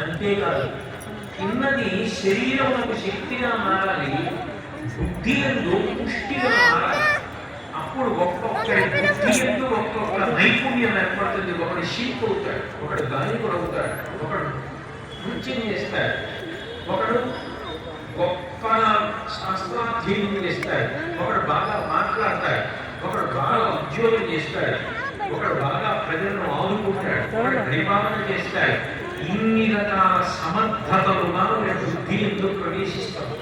అంతేకాదు ఉన్నది శరీరమునకు శక్తిగా మారాలి, బుద్ధి ఎందు పుష్టిగా మారాలి. అప్పుడు ఒక్కొక్కరి బుద్ధి ఎందు ఒక్కొక్క నైపుణ్యం ఏర్పడుతుంది. ఒకడు శిల్పి అవుతాడు, ఒకడు గాయకుడు అవుతాడు, ఒకడు నృత్యం చేస్తాడు, ఒకడు గొప్ప శాస్త్రాధ్యయనం చేస్తాడు, ఒకడు బాగా మాట్లాడతాడు, ఒకడు బాగా ఉద్యోగం చేస్తాడు, ఒకడు బాగా ప్రజలను ఆదుకుంటాడు, ఒకడు పరిపాలన చేస్తాడు. ఇన్ని రకాల సమర్థతలుగా బుద్ధి ఎందుకు ప్రవేశిస్తాడు.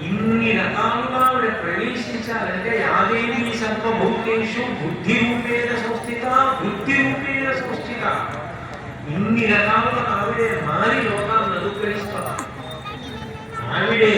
ఇన్ని రకాలుగా ప్రవేశించాలంటే యాదేవి సర్వభూతేషు బుద్ధి రూపేణ సంస్థిత, బుద్ధి రూపేణ సంస్థిత. ఇన్ని రకాలుగా ఆవిడే మారి లోకాలను అనుగ్రహిస్తారు. ఆవిడే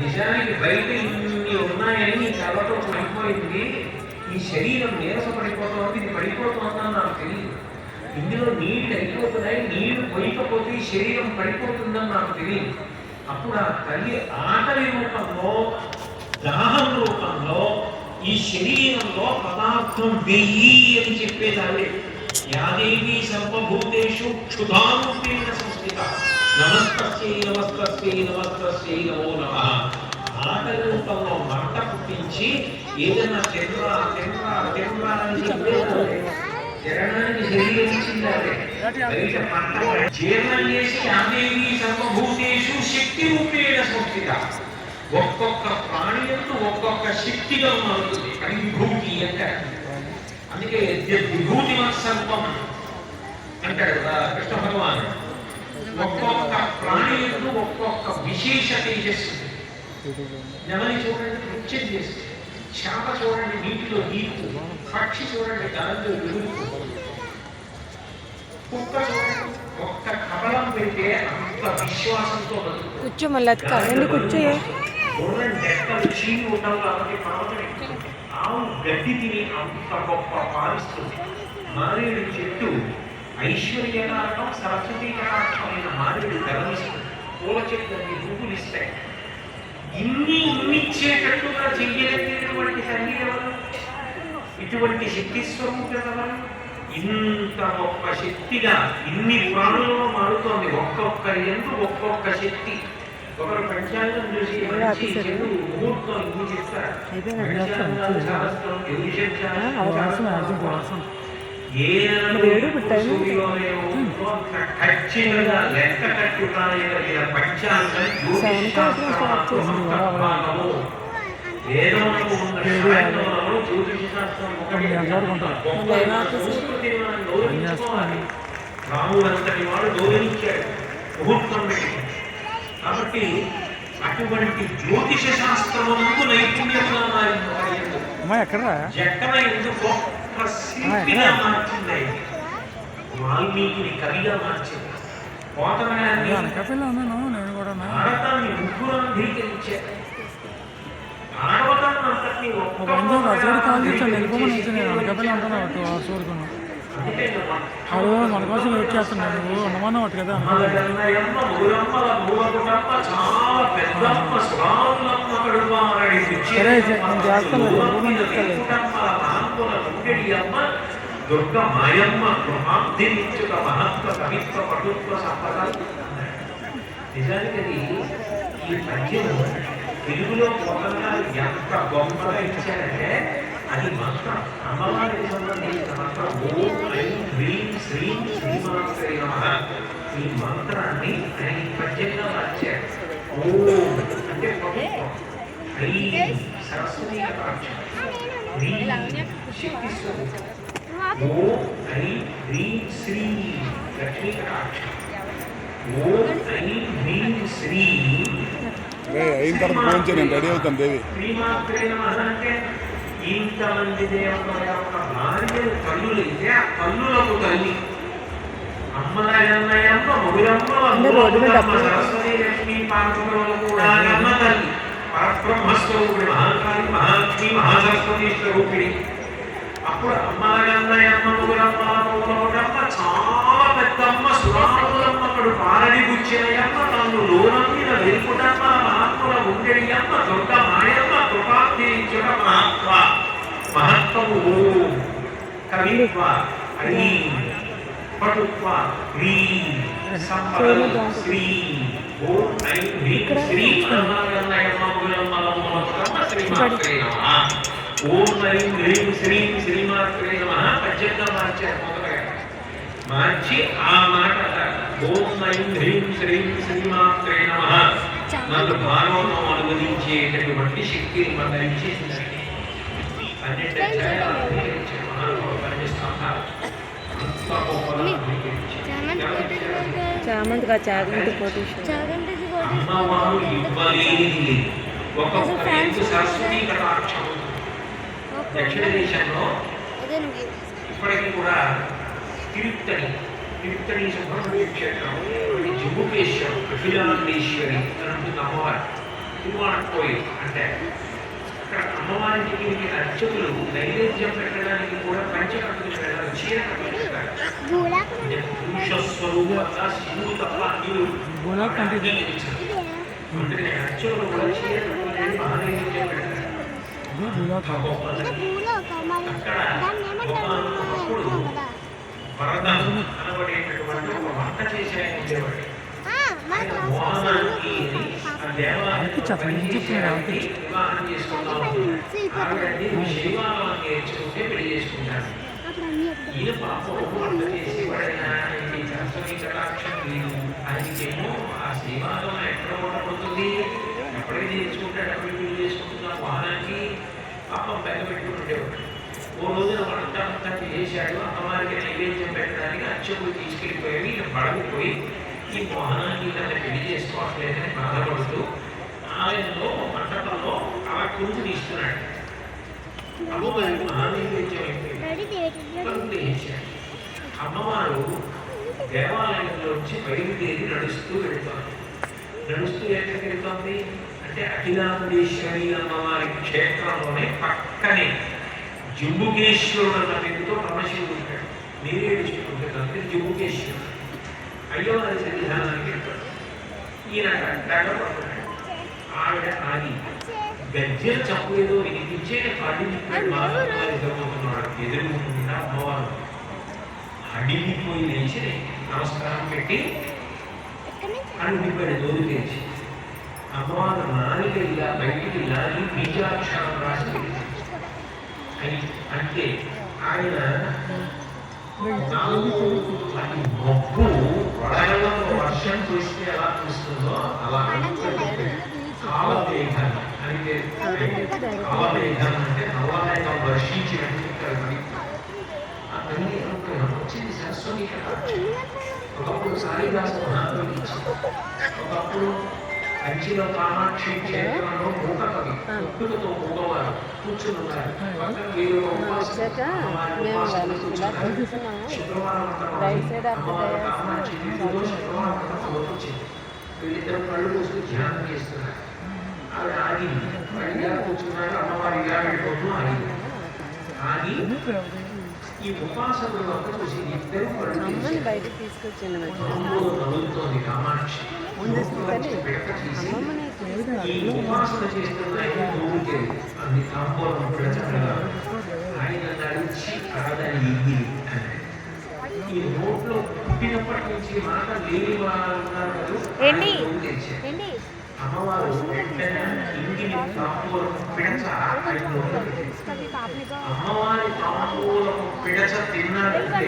నిజానికి బయట ఇన్ని ఉన్నాయని కలతో పడిపోయింది, ఈ శరీరం నీరసపడిపోతుంది, ఇది పడిపోతుందని నాకు తెలియదు. ఇందులో నీళ్ళు అయిపోతున్నాయి, నీళ్లు పోయకపోతే ఈ శరీరం పడిపోతుందని నాకు తెలియదు. అప్పుడు ఆ తల్లి ఆకలి రూపంలో, దాహం రూపంలో ఈ శరీరంలో పదార్థం వెయ్యి అని చెప్పేది ఆవిడే. యాదేవి సర్వభూతేషు క్షుధారూపేణ సంస్థిత, నమస్తస్యై నమస్తస్యై నమస్తస్యై నమో నమః. ఆకలి రూపంలో మంట పుట్టించి ఏదైనా తినరా తినరా తినరా అని చెప్పేది జగనానికి శరీరం ఇచ్చిందారే. జీర్ణం చేసి యాదేవి సర్వభూతేషు శక్తి రూపేణ సంస్థిత. ఒక్కొక్క ప్రాణి యందు ఒక్కొక్క శక్తిగా మారుతుంది. అది విభూతి అంటారు. అందుకే విభూతి సర్వం అంటాడు కృష్ణ భగవాన్. ఒక్కొక్క ప్రాణి యందు ఒక్కొక్క విశేష తేజస్సు. నెమలి చూడండి నృత్యం చేస్తుంది, చేప చూడండి నీటిలో నీరు, పక్షి చూడండి గాలిలో ఎగురుతూ, కుక్క చూడండి ఒక్క కమలం పెడితే అంత విశ్వాసంతో కూర్చో. మళ్ళీ కూర్చో. డెక్కలు చీని ఉండవు కాబట్టి పర్వతం. ఆవు గడ్డి తిని అంత గొప్ప పాలిస్తుంది. మారేడు చెట్టు ఐశ్వర్యకారకం సరస్వతీ కటాక్షమైన మారేడు గర్విస్తుంది. పూల చెట్లు పువ్వులు ఇస్తాయి. ఇన్నిచ్చేటట్టుగా చెయ్యలేనటువంటి తల్లి ఎవరు? ఇటువంటి శక్తి స్వరూపం. ఇంత గొప్ప శక్తిగా ఇన్ని ప్రాణులలో మారుతోంది. ఒక్కొక్కరి ఎందు ఒక్కొక్క శక్తి. ఒకరు పంచాంగం చూసి మంచి చెడు ముహూర్తం ఇన్ని చెప్తారు. ఖచ్చితంగా లెక్క కట్టుకోగలిగిన పంచాంగం జ్యోతిషాస్త్రము. వేదములకు ఉన్న శాస్త్రంలో జ్యోతిష శాస్త్రం ఒకటి. సంస్కృతిని మనం గౌరవించుకోవాలి. రాముడంతటి వాడు గౌరవించాడు ముహూర్తం పెట్టి. కాబట్టి అటువంటి జ్యోతిష శాస్త్రమునందు నైపుణ్యంగా మారింది. జక్కన ఎందుకు శిల్పిగా మార్చింది, వాల్మీకిని కవిగా మార్చింది, పోతనాన్ని భారతాన్ని ముగ్గురు అంగీకరించారు. భాగవతాన్ని అంతటినీ మన కోసం వెయిట్ చేస్తున్నాను. నువ్వు అన్నమానం ఒకటి కదా సరే నేను చేస్తాను. దుర్గ మాయమ్మ గృహాబ్ధినిచ్చుక మహత్వ కవిత్వ పటుత్వ సంపద. నిజానికి ఈ పద్యం తెలుగులో కొత్తగా ఎంత గొప్పగా ఇచ్చారంటే అది మంత్రం, అమ్మవారికి సంబంధించిన మంత్రం. ఓం ఐం హ్రీం శ్రీం శ్రీమాత్రే నమః. ఈ మంత్రాన్ని ఆయన పద్యంగా మార్చారు. ఓం అంటే పవిత్రం, ఐం సరస్వతీ కటాక్షం, హ్రీం శక్తి స్వరూపం, ఓం ఐం హ్రీం శ్రీ లక్ష్మీ కటాక్షం, ఓం ఐం హ్రీం శ్రీ అయిన తర్వాత ఫోన్ చేయండి, నేను రెడీ అవుతాను. దేవి శ్రీమాత్రే నమః అంటే ఇంతమంది దేవతల యొక్క భార్యలు తల్లులైతే ఆ తల్లులకు తల్లి అమ్మలమ్మ మొగులమ్మ సరస్వతి లక్ష్మీ పార్వతులకు కూడా అమ్మ తల్లి. పరబ్రహ్మస్వరూపిణి మహాకాళి మహాలక్ష్మి మహాసరస్వతి స్వరూపిణి. అప్పుడు అమ్మలమ్మ మొగులమ్మ మొగులమ్మ చాలా పెద్దమ్మ సురాములమ్మ అక్కడ పారడి గుచ్చినయమ్మ, నన్ను లోన మీద వెలుపుటమ్మ మహాత్ముల ఉండేది అమ్మ దుర్గమ్మ మహత్వము ఓం, కవిత్వ ఐం, పటుత్వ హ్రీం, సంపద శ్రీం. ఓం ఐం హ్రీం శ్రీం శ్రీమాత్రే నమః. ఓం ఐం హ్రీం శ్రీం శ్రీమాత్రే నమః. పద్యంగా మార్చారు మొదలుగా. మార్చి ఆ మాట ఓం ఐం హ్రీం శ్రీం శ్రీమాత్రే నమః నన్ను భాగవతం అనువదించేటటువంటి శక్తిని మందరించేసింది. 12 అధ్యాయాలు అధికరించిన మహానుభావుడు 12 స్కంధాలు. అంత గొప్పగా అధికరించారు. చామంతిగా చాగంటి కోటేశ్వర అమ్మవారు ఇవ్వలేనిది లేదు. ఒక్కొక్క రైతు సరస్వతి కటాక్షం ఉంటుంది. దక్షిణ దేశంలో ఇప్పటికీ కూడా తిరుత్తణి సుబ్రహ్మణ్య క్షేత్రం, జంబుకేశ్వరం, అఖిలాండేశ్వరి అని ఉంటుంది అమ్మవారు. తిరువాణకోయి అంటే అక్కడ అమ్మవారికి అర్చకులు నైవేద్యం పెట్టడానికి కూడా పంచ కట్టుకుని వెళ్ళాలి, చీర కట్టుకుని వెళ్ళాలి. పురుష స్వరూపంగా శివుడు తప్ప అన్యులు అందుకని అర్చకులు కూడా చీర కట్టుకుని మహానైవేద్యం పెడతారు. అక్కడ ఒకప్పుడు వరదం అనబడేటటువంటి ఒక వంట చేసే ఆయన ఉండేవాడు. మోహనానికి ఆ దేవాలయాన్ని వివాహం చేసుకుందాం. ఆవిడని శైవాలం నేర్చుకుంటే పెళ్లి చేసుకుంటారు. ఈయన పాపం వంట చేసేవాడైనా ఆయనకి సరస్వతి కటాక్షం లేదు. ఆయనకేమో ఆ శైవాలం ఎక్కడ ఉండబోతుంది, ఎప్పటికీ నేర్చుకుంటాడు, అప్పటికి పెళ్లి చేసుకుంటున్నాం. వాహనానికి పాపం బెగ పెట్టుకుని ఉండేవాడు. ఓ రోజున వంట అంతా చేశాడు. అమ్మవారికి నైవేద్యం పెట్టడానికి అర్చకులు తీసుకెళ్ళిపోయాడు. ఈయన పడకపోయి ఈ మోహనాన్ని తన పెళ్లి చేసుకోవట్లేదని బాధపడుతూ ఆయనలో మంటపంలో అలా కుంగు తీస్తున్నాడు. అమ్మవారికి మహానైవేద్యం అయిపోయింది. చేశాడు. అమ్మవారు దేవాలయంలోంచి బయలుదేరి నడుస్తూ వెళుతోంది. నడుస్తూ ఎక్కడికి వెళుతోంది అంటే అఖిలాండేశ్వరి అమ్మవారి క్షేత్రంలోనే పక్కనే జంబుకేశ్వరుడు అన్న పేరుతో పరమశివుడు ఉంటాడు. నేరేడు చెట్టు ఉంటుంది, అందుకే జంబుకేశ్వరుడు. అయ్యవారి సన్నిధానానికి వెళ్తాడు. ఈయన పడుతున్నాడు. ఆవిడ ఆగి గజ్జల చప్పు ఏదో వినిపించే అడిగిపోయి బాధపడుతున్నాడు. ఎదురుకుండా అమ్మవారు అడిగిపోయి లేచి నమస్కారం పెట్టి అడిగిపోయాడు దోరు తెచ్చి. అమ్మవారు నాలుక ఇలా బయటికి లాగి బీజాక్షరం రాసి పెట్టింది. అంటే ఆయన మబ్బు వడగల్లో వర్షం చూస్తే ఎలా చూస్తుందో అలా కాలవేగం అంటే కాలవేగం అంటే నల్లవేగం వర్షించినట్టు వచ్చింది సరస్వతి కటాక్షం. ఒకప్పుడు కాళిదాస మహాకవి ఇచ్చింది. ఒకప్పుడు కంచిలో కామాక్షి క్షేత్రంలో మూక కవి పుట్టుకతో మూగవారు కూర్చున్నారు. పక్కన వీరు శుక్రవారం అమ్మవారు కామాక్షి శుక్రవారం వచ్చింది. వీళ్ళిద్దరు కళ్ళు మూసుకు ధ్యానం చేస్తున్నారు. ఆవిడ ఆగింది. ఇలా కూర్చున్నారు. అమ్మవారు ఇలా వెళ్ళిపోతూ ఆగింది. ఆగి ఈ ఉపాసకులు అంతా చూసి ఇద్దరు బయటకు తీసుకొచ్చింది. నవ్వుతోంది కామాక్షి. పెడక తీసి ఈ ఉపాసన చేస్తున్న అన్ని తాంబూలం పెడచగా ఆయన నడిచి కాదని ఇల్లి ఈ నోట్లో పుట్టినప్పటి నుంచి మాట లేని వారు ఉన్నారు. అమ్మవారు వెంటనే ఇంగిని తాంబూలం పెడచ అమ్మవారి తాంబూలం పెడచ తిన్నాడంటే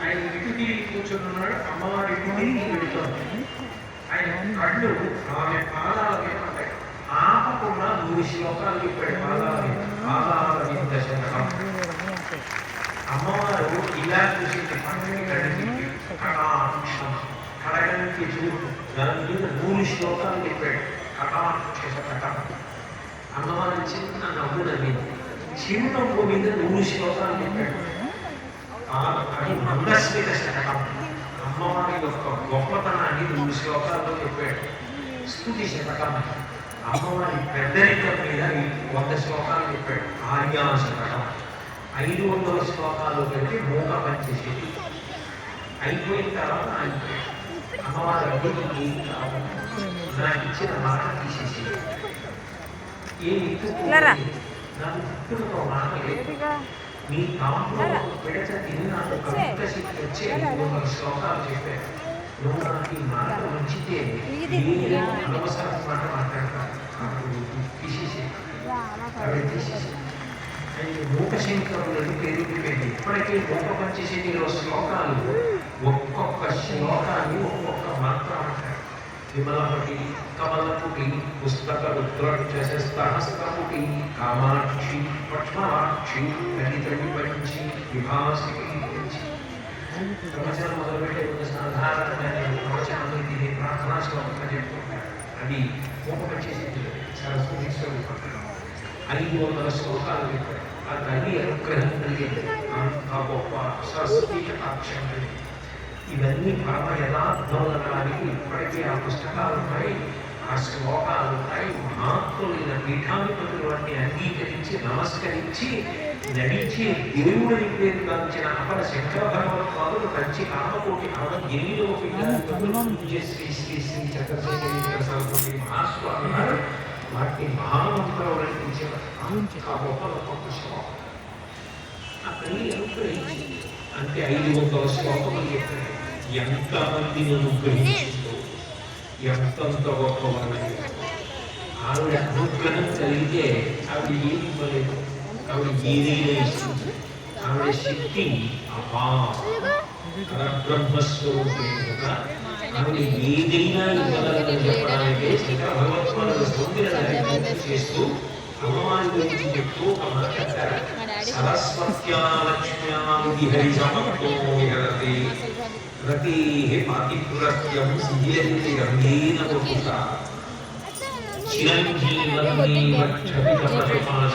ఆయన ఇటు తిరిగి కూర్చున్నాడు. అమ్మవారి ఇటు తిరిగి పెడుతోంది. ఆయన కళ్ళు ఆమె పాదాల మీద పడ్డాయి. ఆపకుండా 3 శ్లోకాలు చెప్పాడు. పాదాల మీద శతకం. అమ్మవారు ఇలా చూసింది. పక్కకి కడిగి కటాక్షం కడగంటి చూపు దాని మీద 3 శ్లోకాలు చెప్పాడు. కటాక్ష శతకం. అమ్మవారి చిన్న నవ్వు నవ్వింది. చిన్న నవ్వు మీద 3 శ్లోకాలు చెప్పాడు. అది మంగస్మిత శతకం. అమ్మవారి యొక్క గొప్పతనాన్ని 3 శ్లోకాల్లో చెప్పాడు. స్తుతి శతకం. అమ్మవారి పెద్దరికం మీద 100 శ్లోకాలు చెప్పాడు. ఆర్యా శతకం. 500 శ్లోకాలు పెట్టి మూక పంచశతి అయిపోయిన తర్వాత అయిపోయాడు. అమ్మవారి అభివృద్ధి నాకు ఇచ్చిన మాట తీసేసి ఏ నాకు పుట్టుకతో రాలేదు మీ తాంలో పెడత తిని నాకు కవిత శక్తి వచ్చే 500 శ్లోకాలు చెప్పారు. నువ్వు నాకు ఈ మాట మంచితే అనవసరం మాట మాట్లాడతాను. నాకు తీసేసి మూకశంకరులను పేరు పెట్టింది. ఇప్పటికే మూక పంచశతిలో శ్లోకాలు ఒక్కొక్క శ్లోకాన్ని ఒక్కొక్క మంత్రం అంటారు. విమలపటి, కమలపుటి, పుస్తక రుద్రహస్తముటి, కామాక్షి, పద్మవాక్షి, లలితని పంచి, విభాసికి పంచి. ప్రవచనం మొదలుపెట్టే సాధారణమైన ప్రవచనాలు దీని ప్రార్థనా శ్లోకంగా చెప్పుకుంటారు. అది మూక పంచశతిలో సరస్వతి స్వరూపం. 500 శ్లోకాలు చెప్పారు. ఆ తల్లి అనుగ్రహం కలిగింది. అంత గొప్ప సరస్వతి కటాక్షం కలిగింది. ఇవన్నీ పరమ యథార్థమనడానికి ఇప్పటికే ఆ పుస్తకాలు ఉన్నాయి, ఆ శ్లోకాలు ఉన్నాయి. మహాత్ములైన పీఠాధిపతులు వాటిని అంగీకరించి నమస్కరించి నడిచి దేవుడిని పేరు గాంచిన అపర శంకర భగవత్పాదులు కంచి కామకోటి 48వ పీఠాధిపతులు పూజ్య శ్రీ శ్రీ శ్రీ చక్రశేఖరేంద్ర సరస్వతి మహాస్వామి గారు వాటిని మహామంత్రం వర్ణించేవారు. ఆ గొప్ప గొప్ప శ్లోకం ఆ తల్లి అనుగ్రహించి అంటే 500 శ్లోకములు చెప్పారు. ఎంతమందిని అనుగ్రహించిందో, ఎంతంత గొప్పవాళ్ళు. ఆవిడ అనుగ్రహం కలిగితే ఆవిడ ఏమి ఇవ్వలేదు, ఆవిడ ఏదైనా ఇస్తుంది. ఆవిడ శక్తి బ్రహ్మస్వరూపంగా ఆవిడ ఏదైనా ఇవ్వగలదని చెప్పడానికే శంకర భగవత్పాదులు సౌందర్య చేస్తూ అమ్మవారి గురించి చెప్తూ ఒక మాట చెప్తారు. సరస్వత్యా లక్ష్మ్యా విహరి సమర్థో విహరతి రతేః పాతిపురస్యం సిద్ధ్యతి రమ్యేన వపుషా చిరంజీవన్నేవ క్షపితపశుపాశ